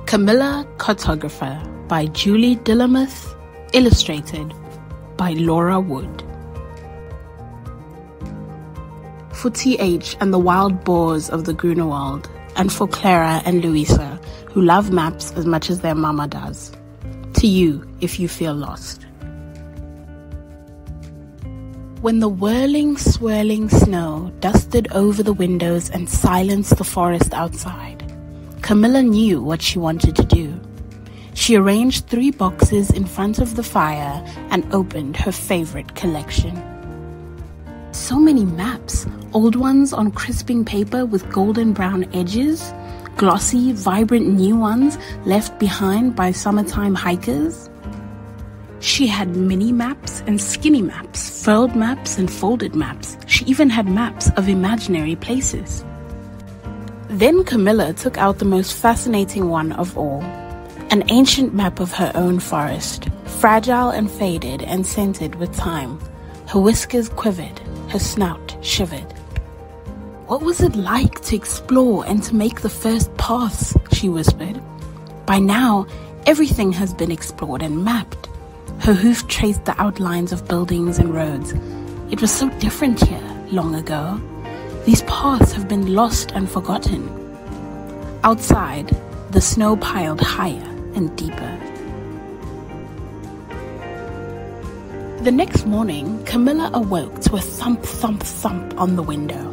Camilla, Cartographer by Julie Dillamuth, illustrated by Laura Wood. For TH and the wild boars of the Grunewald, and for Clara and Louisa, who love maps as much as their mama does. To you, if you feel lost. When the whirling, swirling snow dusted over the windows and silenced the forest outside, Camilla knew what she wanted to do. She arranged 3 boxes in front of the fire and opened her favorite collection. So many maps, old ones on crisping paper with golden brown edges, glossy, vibrant new ones left behind by summertime hikers. She had mini maps and skinny maps, furled maps and folded maps. She even had maps of imaginary places. Then Camilla took out the most fascinating one of all, an ancient map of her own forest, fragile and faded and scented with time. Her whiskers quivered, her snout shivered. What was it like to explore and to make the first paths, she whispered. By now, everything has been explored and mapped. Her hoof traced the outlines of buildings and roads. It was so different here, long ago. These paths have been lost and forgotten. Outside, the snow piled higher and deeper. The next morning, Camilla awoke to a thump, thump, thump on the window.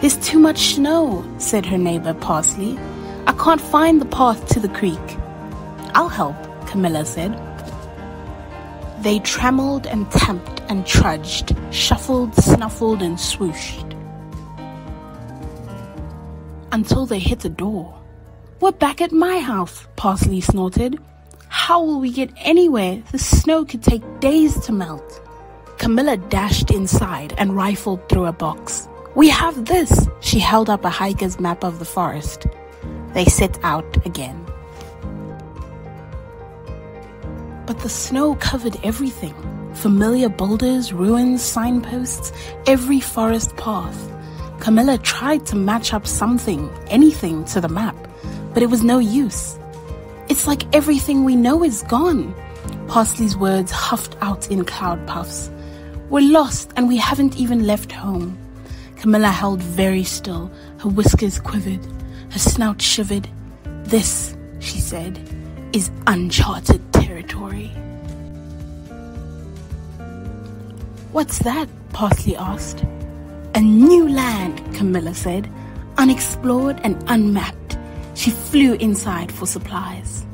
"There's too much snow," said her neighbor Parsley. "I can't find the path to the creek." "I'll help," Camilla said. They trammeled and tamped and trudged, shuffled, snuffled, and swooshed. Until they hit a door. "We're back at my house," Parsley snorted. "How will we get anywhere? The snow could take days to melt." Camilla dashed inside and rifled through a box. "We have this!" She held up a hiker's map of the forest. They set out again. But the snow covered everything. Familiar boulders, ruins, signposts, every forest path. Camilla tried to match up something, anything, to the map, but it was no use. "It's like everything we know is gone," Parsley's words huffed out in cloud puffs. "We're lost and we haven't even left home." Camilla held very still. Her whiskers quivered. Her snout shivered. "This," she said, "is uncharted territory." "What's that?" Parsley asked. "A new land," Camilla said, "unexplored and unmapped." She flew inside for supplies.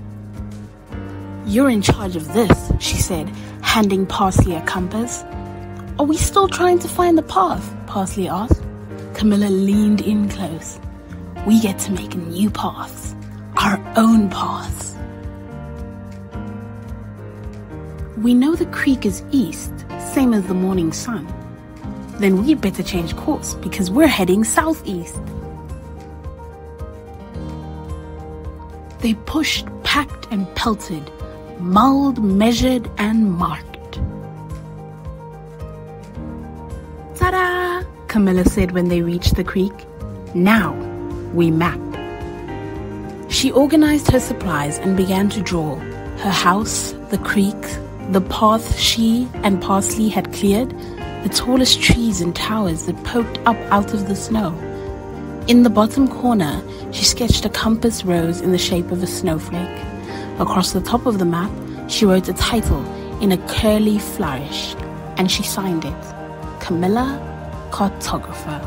"You're in charge of this," she said, handing Parsley a compass. "Are we still trying to find the path?" Parsley asked. Camilla leaned in close. "We get to make new paths, our own paths." "We know the creek is east, same as the morning sun. Then we'd better change course because we're heading southeast." They pushed, packed and pelted, mulled, measured and marked. "Ta-da!" Camilla said when they reached the creek. "Now we map." She organized her supplies and began to draw her house, the creek, the path she and Parsley had cleared, the tallest trees and towers that poked up out of the snow. In the bottom corner, she sketched a compass rose in the shape of a snowflake. Across the top of the map, she wrote a title in a curly flourish, and she signed it, Camilla, Cartographer.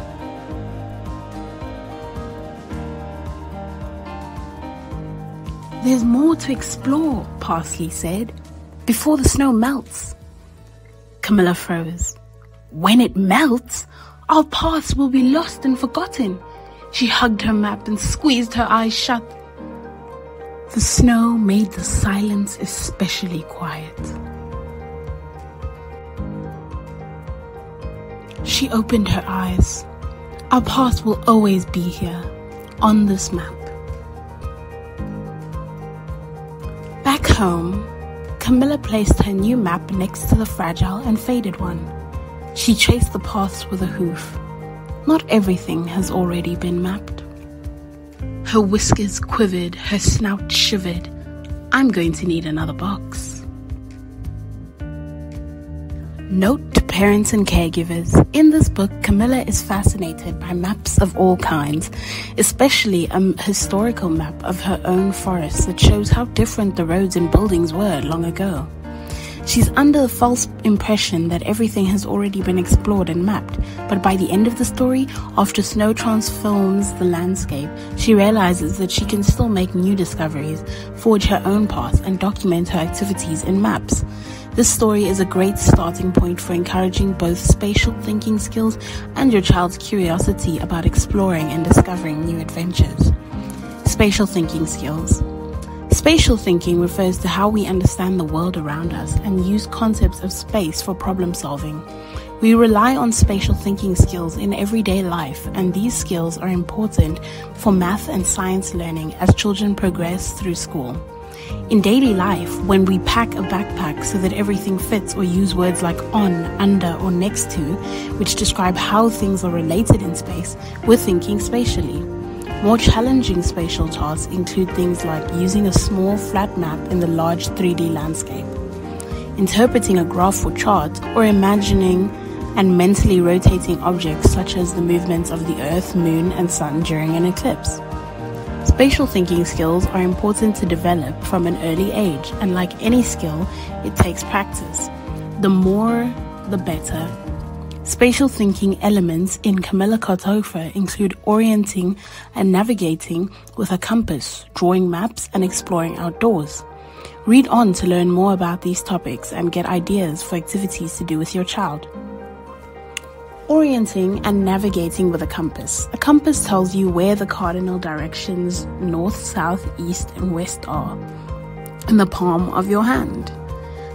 "There's more to explore," Parsley said, "before the snow melts." Camilla froze. "When it melts, our paths will be lost and forgotten." She hugged her map and squeezed her eyes shut. The snow made the silence especially quiet. She opened her eyes. "Our path will always be here, on this map." Back home, Camilla placed her new map next to the fragile and faded one. She traced the paths with a hoof. Not everything has already been mapped. Her whiskers quivered, her snout shivered. I'm going to need another box. Note to parents and caregivers. In this book, Camilla is fascinated by maps of all kinds, especially a historical map of her own forest that shows how different the roads and buildings were long ago. She's under the false impression that everything has already been explored and mapped, but by the end of the story, after snow transforms the landscape, she realizes that she can still make new discoveries, forge her own path, and document her activities in maps. This story is a great starting point for encouraging both spatial thinking skills and your child's curiosity about exploring and discovering new adventures. Spatial thinking skills. Spatial thinking refers to how we understand the world around us and use concepts of space for problem solving. We rely on spatial thinking skills in everyday life, and these skills are important for math and science learning as children progress through school. In daily life, when we pack a backpack so that everything fits or use words like on, under, or next to, which describe how things are related in space, we're thinking spatially. More challenging spatial tasks include things like using a small flat map in the large 3D landscape, interpreting a graph or chart, or imagining and mentally rotating objects such as the movements of the Earth, Moon, and Sun during an eclipse. Spatial thinking skills are important to develop from an early age, and like any skill, it takes practice. The more, the better. Spatial thinking elements in Camilla Cartographer include orienting and navigating with a compass, drawing maps, and exploring outdoors. Read on to learn more about these topics and get ideas for activities to do with your child. Orienting and navigating with a compass. A compass tells you where the cardinal directions north, south, east, and west are in the palm of your hand.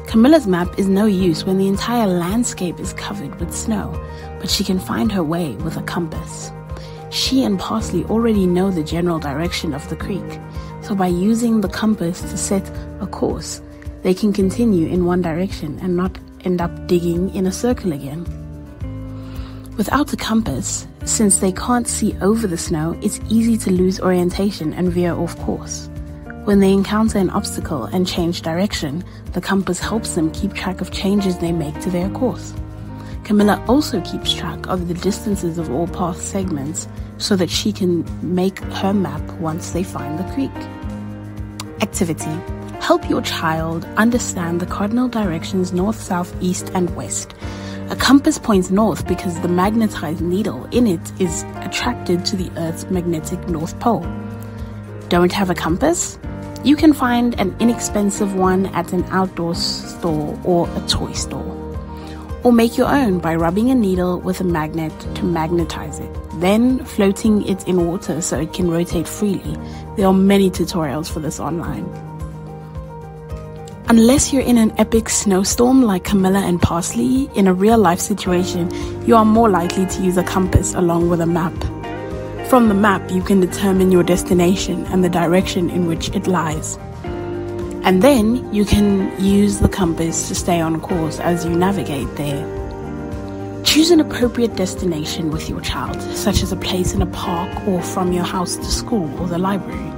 Camilla's map is no use when the entire landscape is covered with snow, but she can find her way with a compass. She and Parsley already know the general direction of the creek, so by using the compass to set a course, they can continue in one direction and not end up digging in a circle again. Without a compass, since they can't see over the snow, it's easy to lose orientation and veer off course. When they encounter an obstacle and change direction, the compass helps them keep track of changes they make to their course. Camilla also keeps track of the distances of all path segments so that she can make her map once they find the creek. Activity. Help your child understand the cardinal directions north, south, east, and west. A compass points north because the magnetized needle in it is attracted to the Earth's magnetic north pole. Don't have a compass? You can find an inexpensive one at an outdoor store or a toy store. Or make your own by rubbing a needle with a magnet to magnetize it, then floating it in water so it can rotate freely. There are many tutorials for this online. Unless you're in an epic snowstorm like Camilla and Parsley, in a real-life situation, you are more likely to use a compass along with a map. From the map, you can determine your destination and the direction in which it lies. And then you can use the compass to stay on course as you navigate there. Choose an appropriate destination with your child, such as a place in a park or from your house to school or the library.